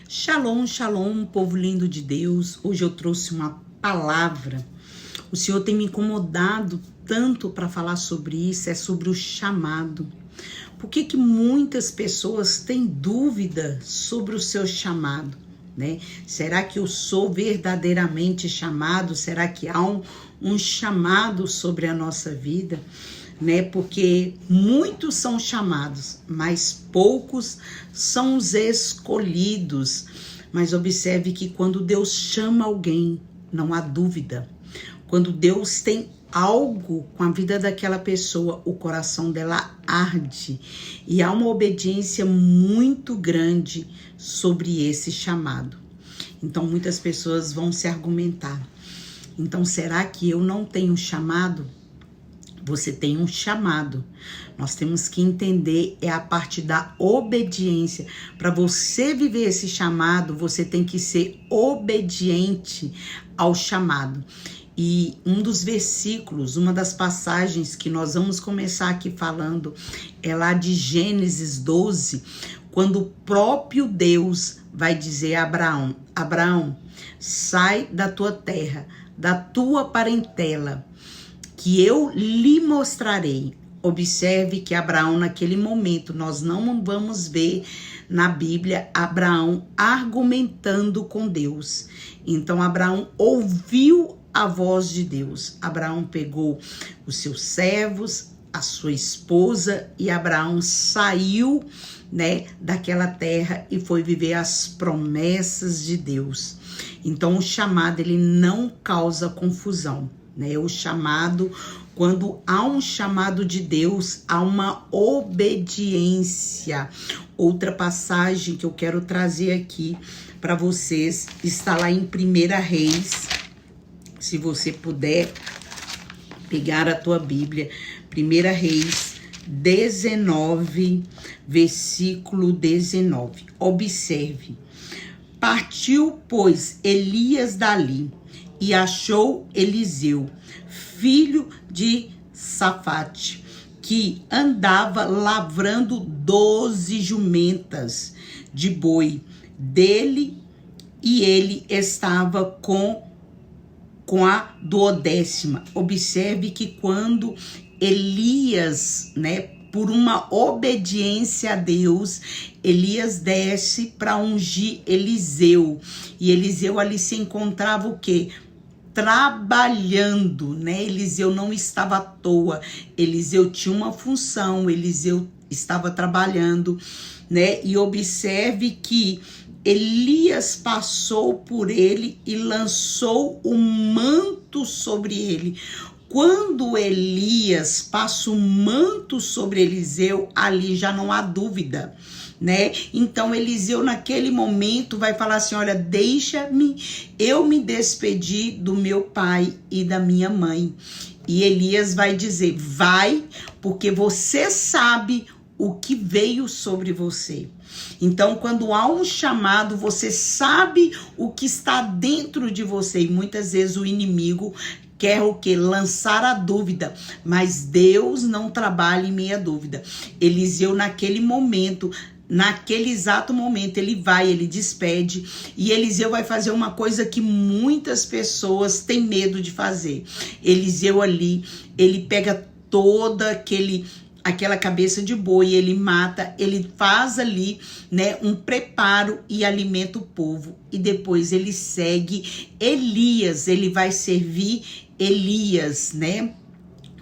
Shalom, shalom, povo lindo de Deus. Hoje eu trouxe uma palavra. O Senhor tem me incomodado tanto para falar sobre isso, é sobre o chamado. Por que muitas pessoas têm dúvida sobre o seu chamado, né? Será que eu sou verdadeiramente chamado? Será que há um chamado sobre a nossa vida? Né? Porque muitos são chamados, mas poucos são os escolhidos. Mas observe que quando Deus chama alguém, não há dúvida. Quando Deus tem algo com a vida daquela pessoa, o coração dela arde. E há uma obediência muito grande sobre esse chamado. Então muitas pessoas vão se argumentar. Então será que eu não tenho chamado? Você tem um chamado. Nós temos que entender a parte da obediência. Para você viver esse chamado, você tem que ser obediente ao chamado. E um dos versículos, uma das passagens que nós vamos começar aqui falando, é lá de Gênesis 12, quando o próprio Deus vai dizer a Abraão: Abraão, sai da tua terra, da tua parentela, que eu lhe mostrarei. Observe que Abraão, naquele momento, nós não vamos ver na Bíblia Abraão argumentando com Deus. Então Abraão ouviu a voz de Deus. Abraão pegou os seus servos, a sua esposa, e Abraão saiu, né, daquela terra e foi viver as promessas de Deus. Então o chamado, ele não causa confusão. Né, o chamado, quando há um chamado de Deus, há uma obediência. Outra passagem que eu quero trazer aqui para vocês está lá em 1 Reis. Se você puder pegar a tua Bíblia, 1 Reis 19, versículo 19. Observe: partiu, pois, Elias dali, e achou Eliseu, filho de Safate, que andava lavrando 12 jumentas de boi dele, e ele estava com a 12ª. Observe que quando Elias, né, por uma obediência a Deus, Elias desce para ungir Eliseu. E Eliseu ali se encontrava o quê? Trabalhando, né? Eliseu não estava à toa. Eliseu tinha uma função, Eliseu estava trabalhando, né? E observe que Elias passou por ele e lançou o manto sobre ele. Quando Elias passa o manto sobre Eliseu, ali já não há dúvida, né? Então Eliseu naquele momento vai falar assim: olha, deixa-me, eu me despedi do meu pai e da minha mãe. E Elias vai dizer: vai, porque você sabe o que veio sobre você. Então, quando há um chamado, você sabe o que está dentro de você. E muitas vezes o inimigo quer o quê? Lançar a dúvida. Mas Deus não trabalha em meia dúvida. Eliseu, naquele momento, naquele exato momento, ele despede, e Eliseu vai fazer uma coisa que muitas pessoas têm medo de fazer. Eliseu ali, ele pega toda aquela cabeça de boi, ele mata, ele faz ali, né, um preparo e alimenta o povo. E depois ele segue Elias, ele vai servir Elias, né?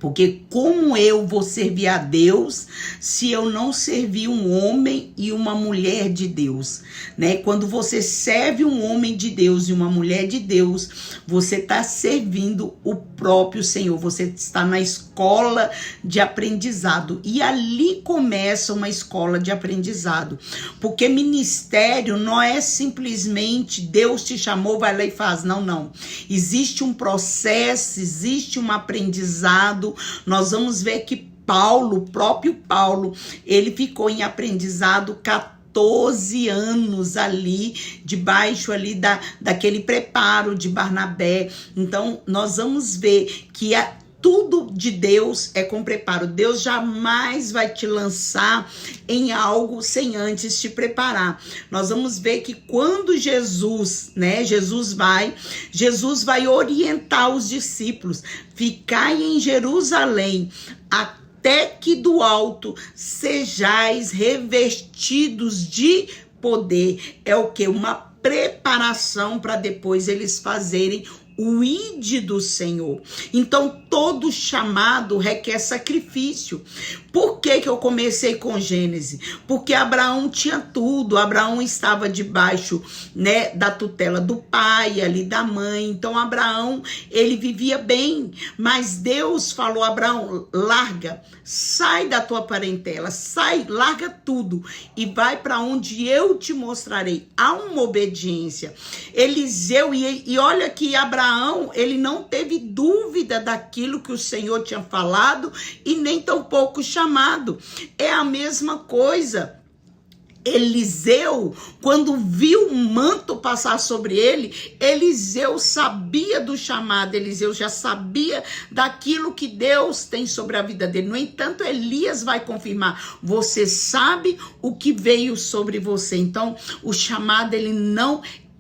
Porque como eu vou servir a Deus se eu não servir um homem e uma mulher de Deus, né? Quando você serve um homem de Deus e uma mulher de Deus, você está servindo o próprio Senhor. Você está na escola de aprendizado. E ali começa uma escola de aprendizado. Porque ministério não é simplesmente Deus te chamou, vai lá e faz. Não, não. Existe um processo, existe um aprendizado. Nós vamos ver que o próprio Paulo, ele ficou em aprendizado 14 anos ali, debaixo ali daquele preparo de Barnabé. Então, nós vamos ver que Tudo de Deus é com preparo. Deus jamais vai te lançar em algo sem antes te preparar. Nós vamos ver que quando Jesus vai orientar os discípulos: ficai em Jerusalém até que do alto sejais revestidos de poder. É o que? Uma preparação para depois eles fazerem o ide do Senhor. Então, todo chamado requer sacrifício. Por que eu comecei com Gênesis? Porque Abraão tinha tudo. Abraão estava debaixo, da tutela do pai, ali da mãe. Então, Abraão, ele vivia bem. Mas Deus falou: Abraão, larga, sai da tua parentela, sai, larga tudo e vai para onde eu te mostrarei. Há uma obediência. Eliseu, e olha que Abraão, ele não teve dúvida daquilo que o Senhor tinha falado e nem tampouco chamado. É a mesma coisa. Eliseu, quando viu um manto passar sobre ele, Eliseu sabia do chamado, Eliseu já sabia daquilo que Deus tem sobre a vida dele. No entanto, Elias vai confirmar: você sabe o que veio sobre você. Então, o chamado,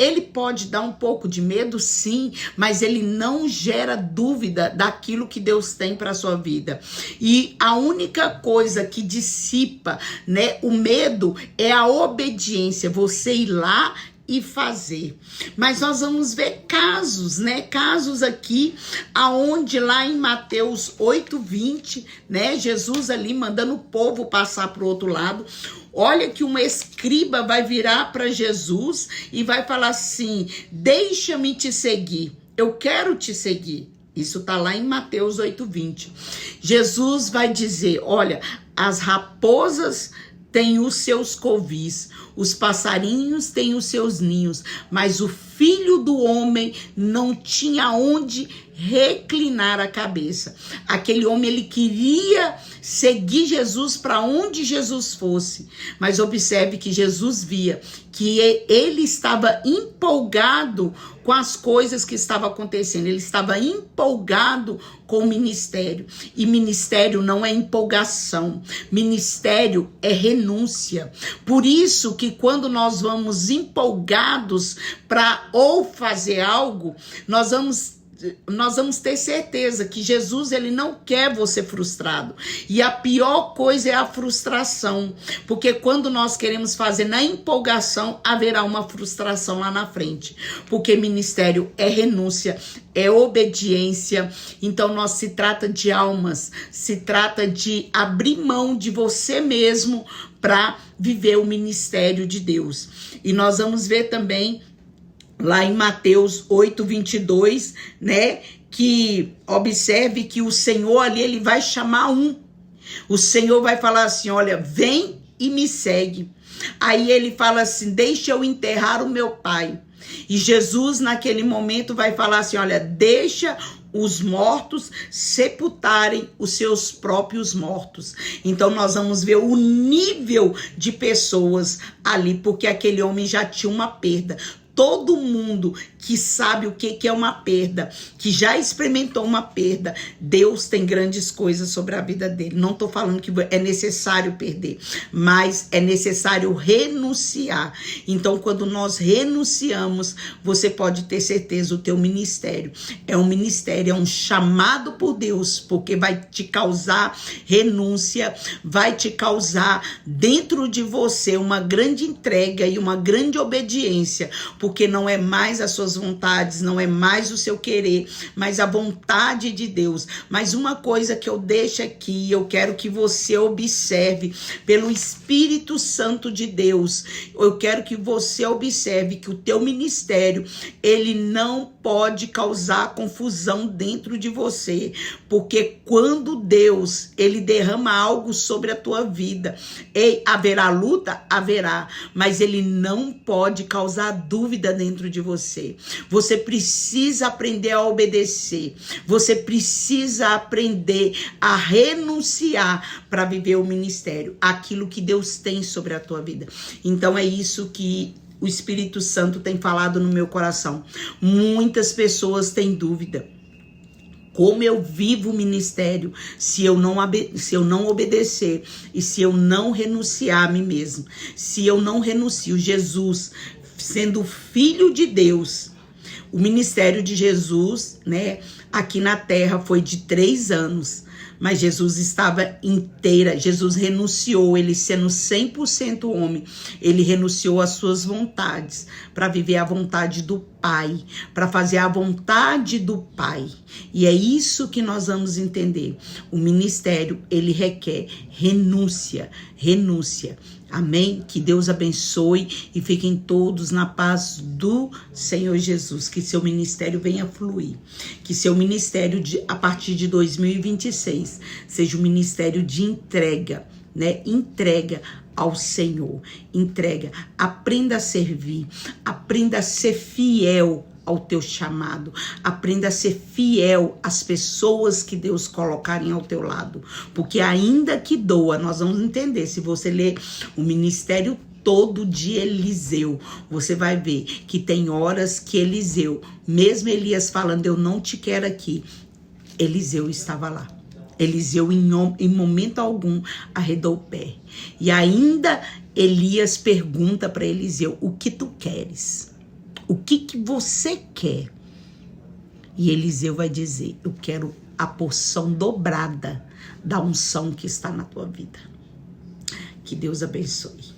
ele pode dar um pouco de medo, sim, mas ele não gera dúvida daquilo que Deus tem para a sua vida. E a única coisa que dissipa, o medo é a obediência, você ir lá e fazer. Mas nós vamos ver casos, casos aqui, aonde lá em Mateus 8:20, Jesus ali mandando o povo passar para o outro lado. Olha que um escriba vai virar para Jesus e vai falar assim: deixa-me te seguir, eu quero te seguir. Isso está lá em Mateus 8:20. Jesus vai dizer: olha, as raposas têm os seus covis, os passarinhos têm os seus ninhos, mas o Filho do Homem não tinha onde reclinar a cabeça. Aquele homem, ele queria seguir Jesus para onde Jesus fosse, mas observe que Jesus via que ele estava empolgado com as coisas que estavam acontecendo, ele estava empolgado com o ministério, e ministério não é empolgação, ministério é renúncia. Por isso que quando nós vamos empolgados para ou fazer algo, nós vamos ter certeza que Jesus, ele não quer você frustrado. E a pior coisa é a frustração, porque quando nós queremos fazer na empolgação, haverá uma frustração lá na frente, porque ministério é renúncia, é obediência. Então nós se trata de almas, se trata de abrir mão de você mesmo para viver o ministério de Deus. E nós vamos ver também lá em Mateus 8:22, que observe que o Senhor ali, ele vai chamar o Senhor vai falar assim: olha, vem e me segue. Aí ele fala assim: deixa eu enterrar o meu pai. E Jesus naquele momento vai falar assim: olha, deixa os mortos sepultarem os seus próprios mortos. Então nós vamos ver o nível de pessoas ali, porque aquele homem já tinha uma perda. Todo mundo que sabe o que é uma perda, que já experimentou uma perda, Deus tem grandes coisas sobre a vida dele. Não estou falando que é necessário perder, mas é necessário renunciar. Então, quando nós renunciamos, você pode ter certeza, o teu ministério é um ministério, é um chamado por Deus, porque vai te causar renúncia, vai te causar dentro de você uma grande entrega e uma grande obediência, porque não é mais as suas vontades, não é mais o seu querer, mas a vontade de Deus. Mas uma coisa que eu deixo aqui, eu quero que você observe pelo Espírito Santo de Deus, eu quero que você observe que o teu ministério, ele não pode causar confusão dentro de você, porque quando Deus, ele derrama algo sobre a tua vida, haverá luta? Haverá, mas ele não pode causar dúvida dentro de você. Você precisa aprender a obedecer. Você precisa aprender a renunciar para viver o ministério, aquilo que Deus tem sobre a tua vida. Então é isso que o Espírito Santo tem falado no meu coração. Muitas pessoas têm dúvida. Como eu vivo o ministério se eu não obedecer e se eu não renunciar a mim mesmo? Se eu não renuncio, Jesus, sendo filho de Deus, o ministério de Jesus, né, aqui na terra foi de 3 anos, mas Jesus estava inteira, Jesus renunciou, ele sendo 100% homem, ele renunciou às suas vontades, para viver a vontade do Pai, para fazer a vontade do Pai. E é isso que nós vamos entender. O ministério, ele requer renúncia. Amém? Que Deus abençoe e fiquem todos na paz do Senhor Jesus. Que seu ministério venha fluir. Que seu ministério, a partir de 2026, seja um ministério de entrega, né? Entrega ao Senhor. Entrega. Aprenda a servir. Aprenda a ser fiel ao teu chamado. Aprenda a ser fiel às pessoas que Deus colocarem ao teu lado. Porque ainda que doa, nós vamos entender. Se você ler o ministério todo de Eliseu, você vai ver que tem horas que Eliseu, mesmo Elias falando, eu não te quero aqui, Eliseu estava lá. Eliseu em momento algum arredou o pé. E ainda Elias pergunta para Eliseu, o que tu queres? O que você quer? E Eliseu vai dizer, eu quero a porção dobrada da unção que está na tua vida. Que Deus abençoe.